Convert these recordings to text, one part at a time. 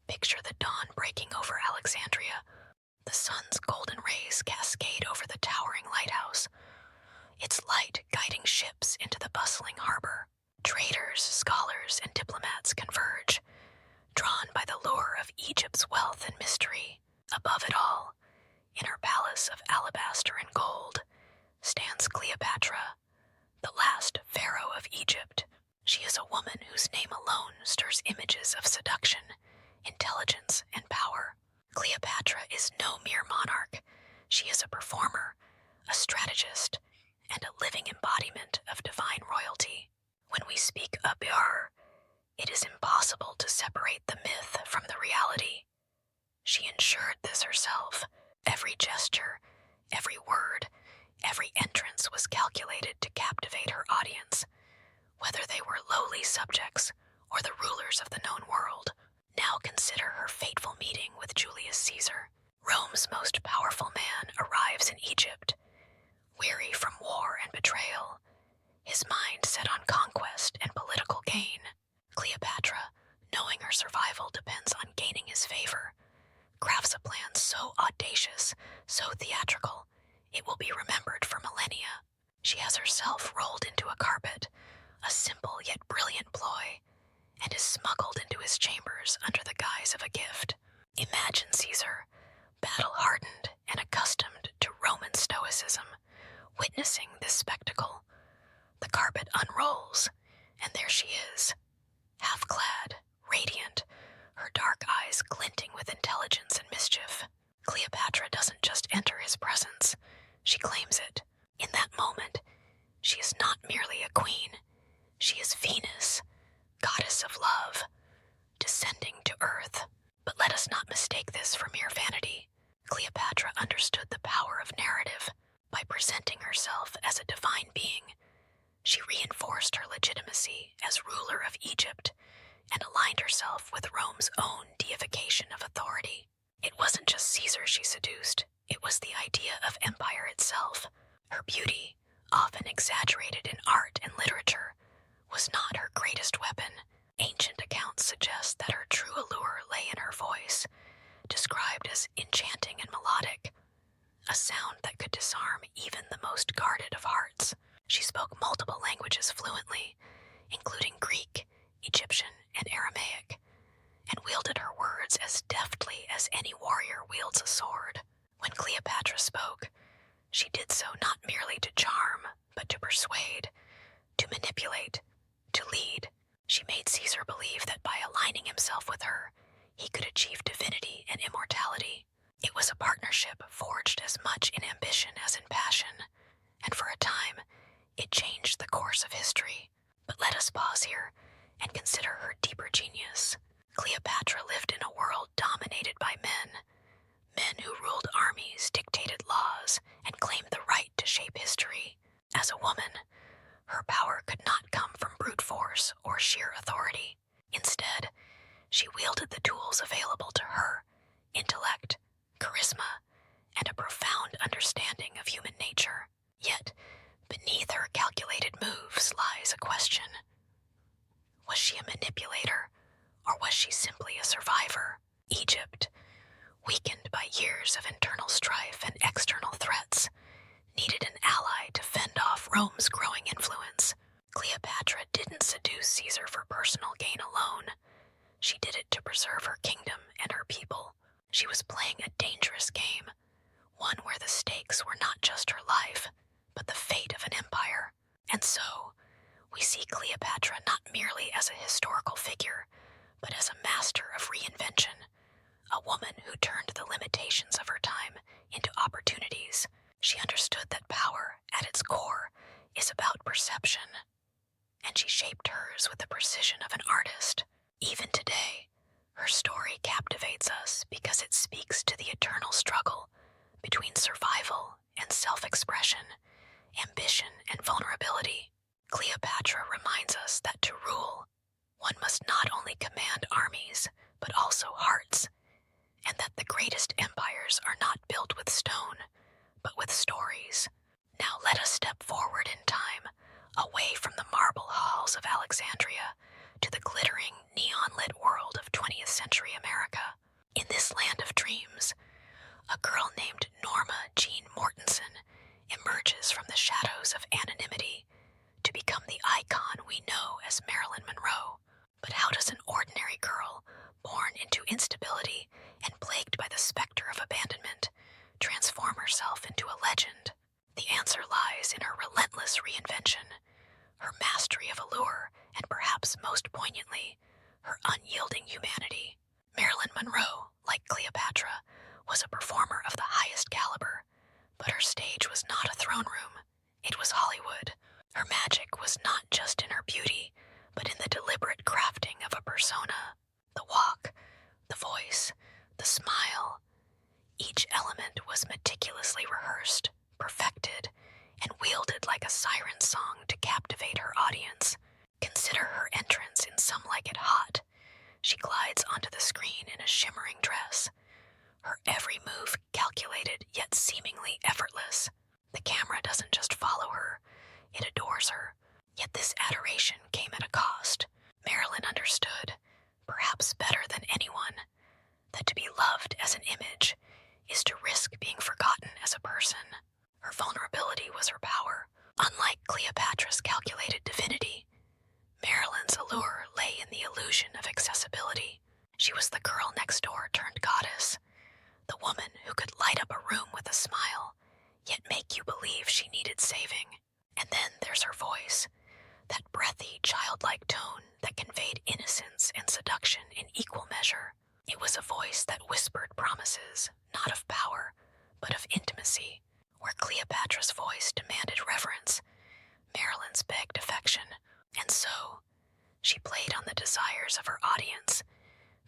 Picture the dawn breaking over Alexandria. The sun's golden rays cascade over the towering lighthouse, its light guiding ships into the bustling harbor. Traders, scholars, and diplomats converge, drawn by the lure of Egypt's wealth and mystery. Above it all, in her palace of alabaster and gold, stands Cleopatra, the last Pharaoh of Egypt. She is a woman whose name alone stirs images of seduction, intelligence, and power. Cleopatra is no mere monarch. She is a performer, a strategist, and a living embodiment of divine royalty. When we speak Allure, it is impossible to separate the myth from the reality. She ensured this herself. Every gesture, every word, every entrance was calculated to captivate her audience, whether they were lowly subjects or the rulers of the known world. Now consider her fateful meeting with Julius Caesar. Rome's most powerful man arrives in Egypt, weary from war and betrayal, his mind set on conquest and political gain. Cleopatra, knowing her survival depends on gaining his favor, crafts a plan so audacious, so theatrical, it will be remembered for millennia. She has herself rolled into a carpet, a simple yet brilliant ploy, and is smuggled into his chambers under the guise of a gift. Imagine Caesar, battle-hardened and accustomed to Roman stoicism, witnessing this spectacle. The carpet unrolls, and there she is, half-clad, radiant, her dark eyes glinting with intelligence and mischief. Cleopatra doesn't just enter his presence, she claims it. In that moment, she is not merely a queen, she is Venus, goddess of love, descending to earth. But let us not mistake this for mere vanity. Cleopatra understood the power of narrative. By presenting herself as a divine being, she reinforced her legitimacy as ruler of Egypt and aligned herself with Rome's own deification of authority. It wasn't just Caesar she seduced, it was the idea of empire itself. Her beauty, often exaggerated in art and literature, was not her greatest weapon. Ancient accounts suggest that her true allure lay in her voice, described as enchanting and melodic, a sound that could disarm even the most guarded of hearts. She spoke multiple languages fluently, including Greek, Egyptian, and Aramaic, and wielded her words as deftly as any warrior wields a sword. When Cleopatra spoke, she did so not merely to charm, but to persuade, to manipulate, to lead. She made Caesar believe that by aligning himself with her, he could achieve divinity and immortality. It was a partnership forged as much in ambition as in passion, and for a time, it changed the course of history. But let us pause here and consider her deeper genius. Cleopatra lived in a world dominated by men who ruled armies, dictated laws, and claimed the right to shape history. As a woman, her power could not come from brute force or sheer authority. Instead, she wielded the tools available to her: intellect, charisma, and a profound understanding of human nature. Yet, beneath her calculated moves lies a question. Was she a manipulator, or was she simply a survivor? Egypt, weakened by years of internal strife and external threats, needed an ally to fend off Rome's growing influence. Cleopatra didn't seduce Caesar for personal gain alone. She did it to preserve her kingdom and her people. She was playing a dangerous game, one where the stakes were not just her life, but the fate of an empire. And so, we see Cleopatra not merely as a historical figure, but as a master of reinvention, a woman who turned the limitations of her time into opportunities. She understood that power, at its core, is about perception, and she shaped hers with the precision of an artist. Even today, her story captivates us because it speaks to the eternal struggle between survival and self-expression, ambition and vulnerability. Cleopatra reminds us that to rule, one must not only command armies, but also hearts, and that the greatest empires are not built with stone, but with stories. Now let us step forward in time, away from the marble halls of Alexandria, to the glittering, neon-lit world of 20th century America. In this land of dreams, a girl named Norma Jean Mortensen emerges from the shadows of anonymity to become the icon we know as Marilyn Monroe. But how does an ordinary girl, born into instability and plagued by the specter of abandonment, transform herself into a legend? The answer lies in her relentless reinvention, her mastery of allure, and perhaps most poignantly, her unyielding humanity. Marilyn Monroe, like Cleopatra, was a performer of the highest caliber, but her stage was not a throne room. It was Hollywood. Her magic was not just in her beauty, but in the deliberate crafting of a persona. The walk, the voice, the smile. Each element was meticulously rehearsed, perfected, and wielded like a siren song to captivate her audience. Consider her entrance in Some Like It Hot. She glides onto the screen in a shimmering dress, her every move calculated yet seemingly effortless. The camera doesn't just follow her, it adores her. Yet this adoration came at a cost. Marilyn understood, perhaps better than anyone, that to be loved as an image is to risk being forgotten as a person. Her vulnerability was her power. Unlike Cleopatra's calculated divinity, Marilyn's allure lay in the illusion of accessibility. She was the girl next door turned goddess, the woman who could light up a room with a smile, yet make you believe she needed saving. And then there's her voice, that breathy, childlike tone that conveyed innocence and seduction in equal measure. It was a voice that whispered promises, not of power, but of intimacy. Where Cleopatra's voice demanded reverence, Marilyn's begged affection. And so, she played on the desires of her audience,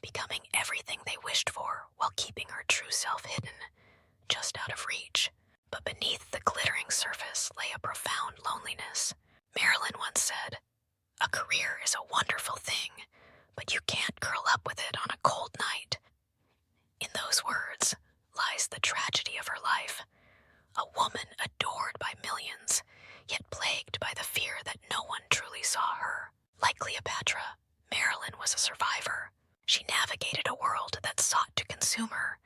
becoming everything they wished for while keeping her true self hidden, just out of reach. But beneath the glittering surface lay a profound loneliness. Marilyn once said, "A career is a wonderful thing, but you can't curl up with it on a cold night." In those words lies the tragedy of her life. A woman adored by millions, yet plagued by the fear that no one truly saw her. Like Cleopatra, Marilyn was a survivor. She navigated a world that sought to consume her,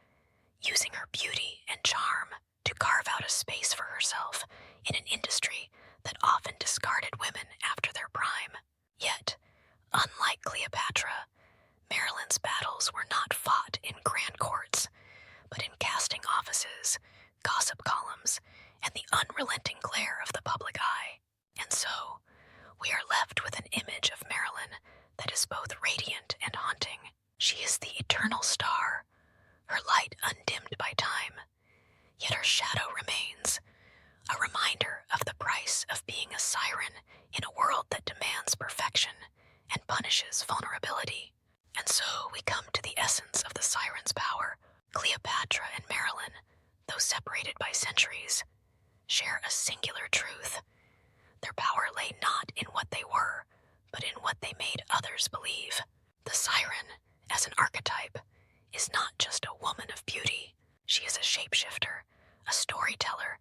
using her beauty and charm to carve out a space for herself in an industry that often discarded women after their prime. Yet, unlike Cleopatra, Marilyn's battles were not fought in grand courts, but in casting offices, gossip columns, and the unrelenting glare of the public eye. And so, we are left with an image of Marilyn that is both radiant and haunting. She is the eternal star, her light undimmed by time, yet her shadow remains, a reminder of the price of being a siren in a world that demands perfection and punishes vulnerability. And so we come to the essence of the siren's power. Cleopatra and Marilyn, though separated by centuries, share a singular truth. Their power lay not in what they were, but in what they made others believe. The siren, as an archetype, is not just a woman of beauty. She is a shapeshifter, a storyteller,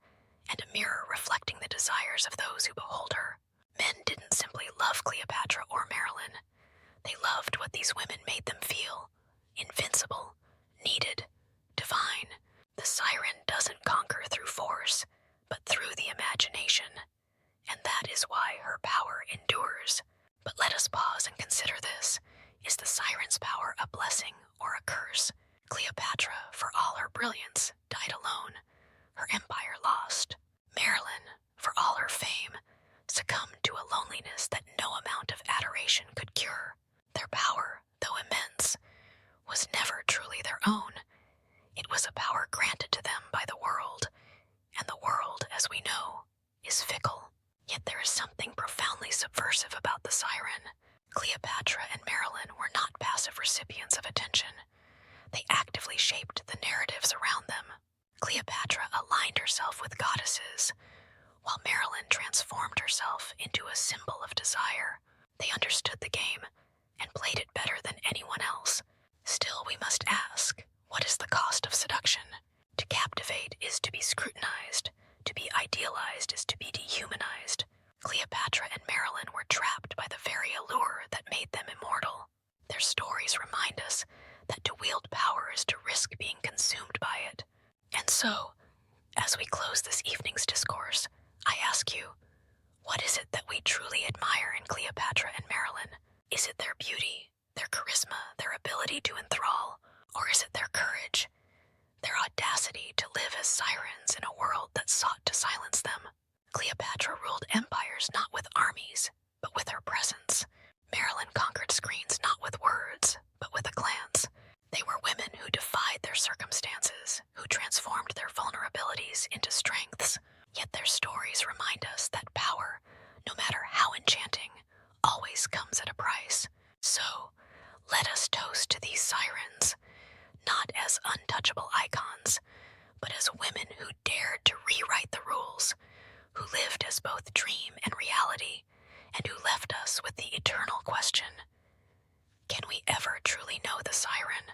and a mirror reflecting the desires of those who behold her. Men didn't simply love Cleopatra or Marilyn. They loved what these women made them feel: invincible, needed, divine. The siren doesn't conquer through force, but through the imagination. And that is why her power endures. But let us pause and consider this. Is the siren's power a blessing or a curse? Cleopatra, for all her brilliance, died alone, her empire lost. Marilyn, for all her fame, succumbed to a loneliness that no amount of adoration could cure. Their power, though immense, was never truly their own. It was a power granted to them by the world, and the world, as we know, is fickle. Yet there is something profoundly subversive about the siren. Cleopatra and Marilyn were not passive recipients of attention. They actively shaped the narratives around them. Cleopatra aligned herself with goddesses, while Marilyn transformed herself into a symbol of desire. They understood the game and played it better than anyone else. Still, we must ask, what is the cost of seduction? To captivate is to be scrutinized. To be idealized is to be dehumanized. Cleopatra and Marilyn were trapped by the very allure that made them So, as we close this evening's discourse, I ask you, what is it that we truly admire in Cleopatra and Marilyn? Is it their beauty, their charisma, their ability to enthrall, or is it their courage, their audacity to live as sirens in a world that sought to silence them? Cleopatra ruled empires not with armies, but with her presence. Marilyn conquered screens not with words, but with a glance. They were women who defied their circumstances, who transformed their vulnerabilities into strengths. Yet their stories remind us that power, no matter how enchanting, always comes at a price. So, let us toast to these sirens, not as untouchable icons, but as women who dared to rewrite the rules, who lived as both dream and reality, and who left us with the eternal question: can we ever truly know the siren,